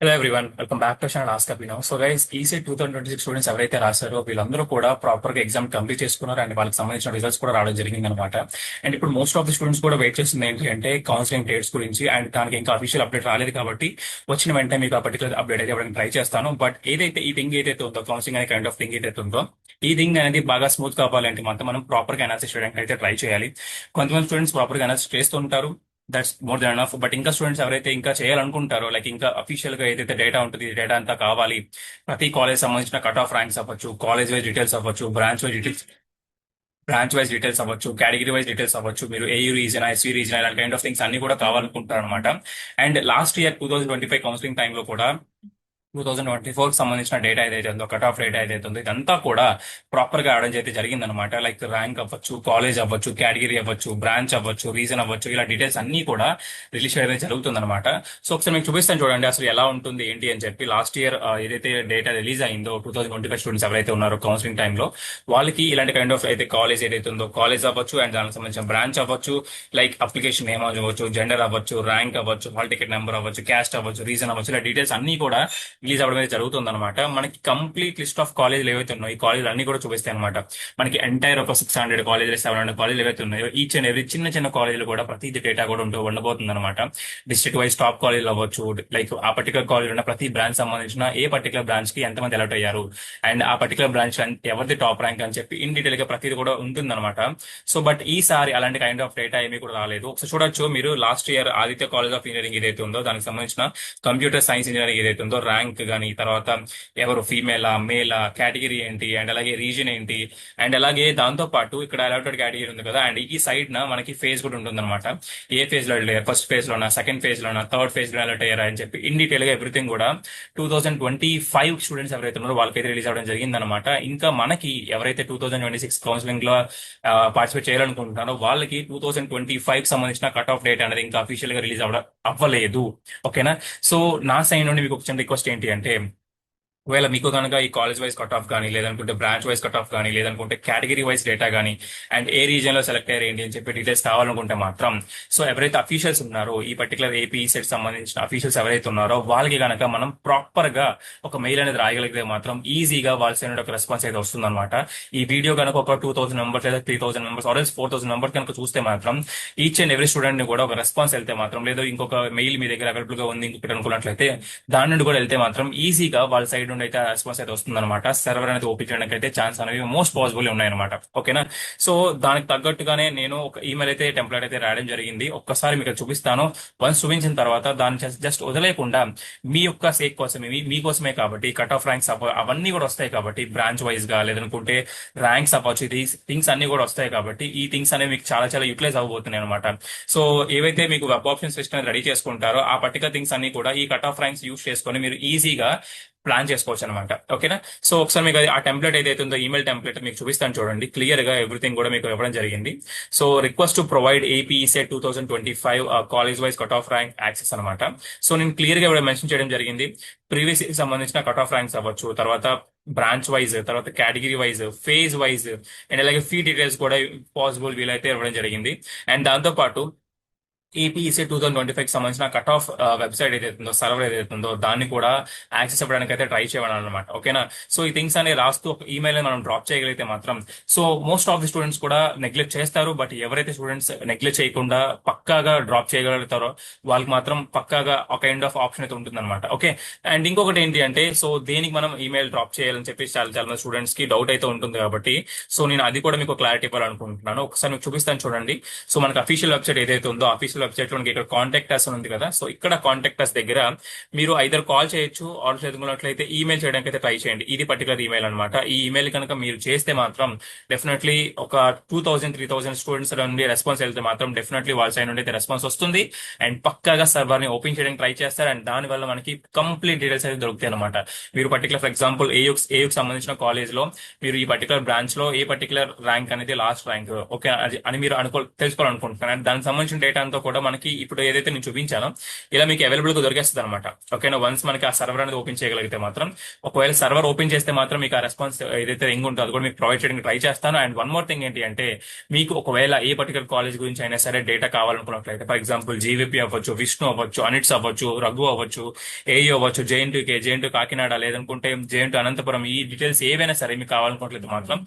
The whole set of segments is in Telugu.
Hello everyone, welcome back to channel ask Abhinav. So guys, ECET 2026 students ఎవరైతే రాశారో వీళ్ళందరూ కూడా ప్రాపర్ గా ఎగ్జామ్ కంప్లీట్ చేసుకున్నారు అండ్ వాళ్ళకి సంబంధించిన రిజల్ట్స్ కూడా రావడం జరిగింది అనమాట. అండ్ ఇప్పుడు మోస్ట్ ఆఫ్ ది స్టూడెంట్స్ కూడా వెయిట్ చేస్తుంది ఏంటి అంటే కౌన్సిలింగ్ డేట్స్ గురించి. అండ్ దానికి ఇంకా అఫీషియల్ అప్డేట్ రాలేదు కాబట్టి వచ్చిన వెంటనే మీకు ఆ పర్టికులర్ అప్డేట్ అయితే ఇవ్వడానికి ట్రై చేస్తాను. బట్ ఏదైతే ఈ థింగ్ ఏదైతే ఉందో, కౌన్సిలింగ్ అనే కైండ్ ఆఫ్ థింగ్ ఏదైతే ఉందో, ఈ థింగ్ అనేది బాగా స్మూత్ కావాలంటే మాత్రం మనం ప్రాపర్ గా అనాలిసిస్ చేయడానికి అయితే ట్రై చేయాలి. కొంతమంది స్టూడెంట్స్ ప్రాపర్ గా అనాలిసిస్ చేస్తుంటారు, that's more than enough. But ఇంకా స్టూడెంట్స్ ఎవరైతే ఇంకా చేయాలనుకుంటారో, లైక్ ఇంకా అఫీషియల్ గా ఏదైతే డేటా ఉంటుంది, డేటా అంతా కావాలి. ప్రతి కాలేజ్ సంబంధించిన కట్ ఆఫ్ ర్యాంక్స్ అవ్వచ్చు, కాలేజ్ వైజ్ డీటెయిల్స్ అవ్వచ్చు, బ్రాంచ్ వైజ్ డీటెయిల్స్ అవ్వచ్చు, కేటగిరీ వైజ్ డీటెయిల్స్ అవ్వచ్చు, మీరు ఏయూ రీజన్, ఎస్వీ రీజన్, ఇలాంటి కైండ్ ఆఫ్ థింగ్స్ అన్ని కూడా కావాలనుకుంటారు అనమాట. అండ్ లాస్ట్ ఇయర్ 2025 కౌన్సిలింగ్ టైంలో కూడా 2024 సంబంధించిన డేటా ఏదైతే ఉందో, కట్ ఆఫ్ డేటా ఏదైతే ఉందో, ఇదంతా కూడా ప్రాపర్ గా అవడం అయితే జరిగిందనమాట. లైక్ ర్యాంక్ అవ్వచ్చు, కాలేజ్ అవ్వచ్చు, కేటగిరీ అవ్వచ్చు, బ్రాంచ్ అవ్వచ్చు, రీజన్ అవ్వచ్చు, ఇలా డీటెయిల్స్ అన్ని కూడా రిలీజ్ చేయడం జరుగుతుందన్నమాట. సో ఒకసారి మీకు చూపిస్తాను చూడండి అసలు ఎలా ఉంటుంది ఏంటి అని చెప్పి. లాస్ట్ ఇయర్ ఏదైతే డేటా రిలీజ్ అయిందో 2025 స్టూడెంట్స్ ఎవరైతే ఉన్నారో కౌన్సిలింగ్ టైంలో, వాళ్ళకి ఇలాంటి కైండ్ ఆఫ్ అయితే కాలేజ్ ఏదైతే ఉందో, కాలేజ్ అవ్వచ్చు అండ్ దానికి సంబంధించిన బ్రాంచ్ అవ్వచ్చు, లైక్ అప్లికేషన్ నేమ్ అవ్వచ్చు, జెండర్ అవ్వచ్చు, ర్యాంక్ అవ్వచ్చు, హాల్ టికెట్ నెంబర్ అవ్వచ్చు, క్యాస్ట్ అవ్వచ్చు, రీజన్ అవ్వచ్చు, ఇలా డీటెయిల్స్ అన్ని కూడా రిలీజ్ అవ్వడం అయితే జరుగుతుంది అనమాట. మనకి కంప్లీట్ లిస్ట్ ఆఫ్ కాలేజీలు ఏవైతే ఉన్నాయో, ఈ కాలేజీలు అన్ని కూడా చూపిస్తాయి అనమాట. మనకి ఎంటైర్ ఒక 600 కాలేజీలు, 700 కాలేజీలు ఏవైతే ఉన్నాయో, ఈచ్ అండ్ ఎవరీ చిన్న చిన్న కాలేజీలు కూడా ప్రతి డేటా కూడా ఉండబోతుంది అనమాట. డిస్ట్రిక్ట్ వైజ్ టాప్ కాలేజీలు అవ్వచ్చు, లైక్ ఆ పర్టికులర్ కాలేజ్ ఉన్న ప్రతి బ్రాంచ్ సంబంధించిన ఏ పర్టికులర్ బ్రాంచ్ కి ఎంతమంది అలర్ట్ అయ్యారు, అండ్ ఆ పర్టికులర్ బ్రాంచ్ ఎవరిది టాప్ ర్యాంక్ అని చెప్పి ఇన్ డీటెయిల్ గా ప్రతిది కూడా ఉంటుంది అనమాట. సో బట్ ఈసారి అలాంటి కైండ్ ఆఫ్ డేటా ఏమీ కూడా రాలేదు. ఒకసారి చూడొచ్చు మీరు, last year Aditya college of engineering ఏదైతే ఉందో, దానికి సంబంధించిన కంప్యూటర్ సైన్స్ ఇంజనీరింగ్ ఏదైతే ఉందో, ర్యాంక్ కానీ, తర్వాత ఎవరు ఫీమేలా, మేలా, కేటగిరీ ఏంటి, అండ్ అలాగే రీజన్ ఏంటి, అండ్ అలాగే దాంతో పాటు ఇక్కడ అలౌటెడ్ కేటగిరీ ఉంది కదా, అండ్ ఈ సైడ్ నా మనకి ఫేజ్ కూడా ఉంటుంది అనమాట. ఏ ఫేజ్ లో అయ్యారు, ఫస్ట్ ఫేజ్ లోనా, సెకండ్ ఫేజ్ లోనా, థర్డ్ ఫేజ్ లో అలౌట్ అయ్యారా అని చెప్పి ఇన్ డీటెయిల్ గా ఎవ్రీథింగ్ కూడా 2025 స్టూడెంట్స్ ఎవరైతే ఉన్నారో వాళ్ళకైతే రిలీజ్ అవ్వడం జరిగింది అనమాట. ఇంకా మనకి ఎవరైతే 2026 కౌన్సిలింగ్ లో పార్టిసిపేట్ చేయాలనుకుంటున్నారో వాళ్ళకి 2025 సంబంధించిన కట్ ఆఫ్ డేట్ అనేది ఇంకా అఫీషియల్ గా రిలీజ్ అవ్వలేదు. ఓకేనా? సో నా సైడ్ నుండి మీకు ఒక చిన్న రిక్వెస్ట్ ఏంటి అంటే, ఒకవేళ మీకు కనుక ఈ కాలేజ్ వైజ్ కట్ ఆఫ్ కానీ, లేదనుకుంటే బ్రాంచ్ వైజ్ కట్ ఆఫ్ కానీ, లేదనుకుంటే కేటగిరీ వైజ్ డేటా కానీ, అండ్ ఏ రీజన్ లో సెలెక్ట్ అయ్యారు ఏంటి అని చెప్పి డీటెయిల్స్ కావాలనుకుంటే మాత్రం, సో ఎవరైతే అఫీషియల్స్ ఉన్నారో, ఈ పర్టికులర్ ఏపీ సెట్ సంబంధించిన అఫీషియల్స్ ఎవరైతే ఉన్నారో వాళ్ళకి కనుక మనం ప్రాపర్ గా ఒక మెయిల్ అనేది రాయగలిగితే మాత్రం ఈజీగా వాళ్ళ సైడ్ నుండి ఒక రెస్పాన్స్ అయితే వస్తుందన్నమాట. ఈ వీడియో కనుక ఒక 2000 మెంబర్స్ లేదా 3000 మెంబర్స్ ఆర్ 4000 మెంబర్స్ కనుక చూస్తే మాత్రం, ఈచ్ అండ్ ఎవరీ స్టూడెంట్ ని కూడా ఒక రెస్పాన్స్ వెళ్తే మాత్రం, లేదా ఇంకొక మెయిల్ మీ దగ్గర అవైలబుల్ గా ఉంది ఇంకొకటి అనుకున్నట్లయితే, దాని నుండి కూడా వెళ్తే మాత్రం ఈజీగా వాళ్ళ సైడ్ నుండి అయితే రెస్పాన్స్ అయితే వస్తుందన్నమాట. సర్వర్ అనేది ఓపెన్ చేయడానికి అయితే ఛాన్స్ అనేవి మోస్ట్ పాసిబుల్ ఉన్నాయన్నమాట. ఓకేనా? సో దానికి తగ్గట్టుగానే నేను ఒక ఈమెయిల్ అయితే టెంప్లెట్ అయితే రాయడం జరిగింది. ఒక్కసారి మీకు చూపిస్తాను. వన్స్ చూపించిన తర్వాత దాన్ని జస్ట్ వదిలేకుండా మీ యొక్క సేక్ కోసమే, మీకోసమే కాబట్టి, కట్ ఆఫ్ ర్యాంక్స్ అవన్నీ కూడా వస్తాయి కాబట్టి, బ్రాంచ్ వైజ్ గా లేదనుకుంటే ర్యాంక్స్ అవ్వచ్చు, థింగ్స్ అన్ని కూడా వస్తాయి కాబట్టి, ఈ థింగ్స్ అనేవి మీకు చాలా చాలా యూటిలైజ్ అవబోతున్నాయి అనమాట. సో ఏవైతే మీకు వెబ్ ఆప్షన్ సిస్టమ్ రెడీ చేసుకుంటారో ఆ పర్టికులర్ థింగ్స్ అన్ని కూడా ఈ కట్ ఆఫ్ ర్యాంక్స్ యూస్ చేసుకొని మీరు ఈజీగా ప్లాన్ చేసుకోవచ్చు అనమాట. ఓకేనా? సో ఒకసారి మీకు ఆ టెంప్లెట్ ఏదైతే ఉందో, ఈమెయిల్ టెంప్లెట్ మీకు చూపిస్తాను చూడండి. క్లియర్ గా ఎవ్రీథింగ్ కూడా మీకు ఇవ్వడం జరిగింది. So request to provide AP set 2025 college wise cut off rank access అనమాట. సో నేను క్లియర్ గా ఇక్కడ మెన్షన్ చేయడం జరిగింది. ప్రీవియస్ సంబంధించిన కట్ ఆఫ్ ర్యాంక్స్ అవ్వచ్చు, తర్వాత బ్రాంచ్ వైజ్, తర్వాత category wise, phase wise, and అలాగే ఫీ డీటెయిల్స్ కూడా పాసిబుల్ వీలైతే ఇవ్వడం జరిగింది. అండ్ దాంతో పాటు ఏపీఈసీ 2025 సంబంధించిన కట్ ఆఫ్ వెబ్సైట్ ఏదైతే ఉందో, సర్వర్ ఏదైతే ఉందో, దాన్ని కూడా యాక్సెస్ అవ్వడానికి అయితే ట్రై చేయాలన్నమాట. ఓకేనా? సో ఈ థింగ్స్ అనే రాస్తూ ఒక ఈమెయిల్ మనం డ్రాప్ చేయగలిగితే మాత్రం, so most of the students కూడా నెగ్లెక్ట్ చేస్తారు. బట్ ఎవరైతే స్టూడెంట్స్ నెగ్లెక్ట్ చేయకుండా పక్కాగా డ్రాప్ చేయగలుగుతారో వాళ్ళకి మాత్రం పక్కాగా ఒక కైండ్ ఆఫ్ ఆప్షన్ అయితే ఉంటుందన్నమాట. ఓకే? అండ్ ఇంకొకటి ఏంటి అంటే, సో దేనికి మనం ఈమెయిల్ డ్రాప్ చేయాలని చెప్పి చాలా చాలా మంది స్టూడెంట్స్ కి డౌట్ అయితే ఉంటుంది కాబట్టి, సో నేను అది కూడా మీకు క్లారిటీ ఇవ్వాలనుకుంటున్నాను. ఒకసారి మీకు చూపిస్తాను చూడండి. సో మనకి అఫీషియల్ వెబ్సైట్ ఏదైతే ఉందో, అఫీషియల్ వెబ్సైట్ లో ఇక్కడ కాంటాక్ట్ అస్ ఉంది కదా, సో ఇక్కడ కాంటాక్ట్ అస్ దగ్గర మీరు ఐదర్ కాల్ చేయొచ్చు, ఆర్ చదువుకున్నట్లయితే ఈమెయిల్ చేయడానికి అయితే ట్రై చేయండి. ఇది పర్టికులర్ ఈమెయిల్ అనమాట. ఈ ఈమెయిల్ కనుక మీరు చేస్తే మాత్రం డెఫినెట్లీ ఒక 2000-3000 స్టూడెంట్స్ నుండి రెస్పాన్స్ వెళ్తే మాత్రం డెఫినెట్లీ వాళ్ళ సైడ్ నుండి అయితే రెస్పాన్స్ వస్తుంది. అండ్ పక్కాగా సర్వర్ ని ఓపెన్ చేయడానికి ట్రై చేస్తారు. అండ్ దాని వల్ల మనకి కంప్లీట్ డీటెయిల్స్ అయితే దొరుకుతాయి అనమాట. మీరు పర్టికులర్ ఫర్ ఎగ్జాంపుల్ ఏయుకి సంబంధించిన కాలేజ్ లో మీరు ఈ పర్టికులర్ బ్రాంచ్ లో ఏ పర్టికులర్ ర్యాంక్ అనేది లాస్ట్ ర్యాంక్, ఓకే అని మీరు తెలుసుకోవాలనుకుంటున్నారు. అండ్ దానికి సంబంధించిన డేటా అంతా కూడా మనకి ఇప్పుడు ఏదైతే నేను చూపించానో ఇలా మీకు అవైలబుల్ గా దొరికేస్తుంది అనమాట. ఓకేనా, వన్స్ మనకి ఆ సర్వర్ అనేది ఓపెన్ చేయగలిగితే మాత్రం, ఒకవేళ సర్వర్ ఓపెన్ చేస్తే మాత్రం మీకు ఆ రెస్పాన్స్ ఏదైతే రింగ్ ఉంటుందో అది కూడా మీకు ప్రొవైడ్ చేయడానికి ట్రై చేస్తాను. అండ్ వన్ మోర్ థింగ్ ఏంటి అంటే, మీకు ఒకవేళ ఏ పర్టికులర్ కాలేజ్ గురించి అయినా సరే డేటా కావాలనుకున్నట్లయితే, ఫర్ ఎగ్జాంపుల్ జీవీపీ అవ్వచ్చు, విష్ణు అవ్వచ్చు, అనిట్స్ అవ్వచ్చు, రఘు అవ్వచ్చు, ఏఈ అవ్వచ్చు, జేఎన్టీకే కాకినాడ, లేదనుకుంటే జేఎన్టీ అనంతపురం, ఈ డీటెయిల్స్ ఏవైనా సరే మీకు కావాలనుకున్నట్లయితే మాత్రం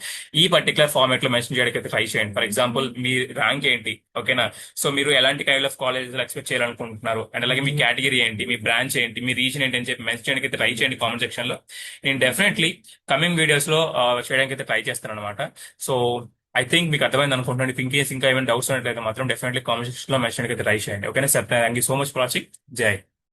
ఈ పర్టికులర్ ఫార్మాట్ లో మెన్షన్ చేయడానికి అయితే ట్రై చేయండి. ఫర్ ఎగ్జాంపుల్ మీ ర్యాంక్ ఏంటి, ఓకేనా, సో మీరు ఎలాంటి కైండ్ ఆఫ్ కాలేజ్ ఎక్స్పెక్ట్ చేయాలనుకుంటున్నారు, అండ్ అలాగే మీ కేటగిరీ ఏంటి, మీ బ్రాంచ్ ఏంటి, మీ రీజన్ ఏంటి అని చెప్పి మెన్షన్ చేయడానికి అయితే ట్రై చేయండి కామెంట్ సెక్షన్ లో. నేను డెఫినెట్లీ కమింగ్ వీడియోస్ లో చేయడానికి అయితే ట్రై చేస్తాను అనమాట. సో ఐ థింక్ మీకు అర్థమైంది అనుకుంటున్నాను. ఇన్ కేస్ ఇంకా ఏమైనా డౌట్స్ ఉన్నట్లయితే మాత్రం డెఫినెట్లీ కామెంట్ సెక్షన్ లో మెన్షన్ చేయడానికి అయితే ట్రై చేయండి. ఓకేనా sir, thank you so much for watching. జై.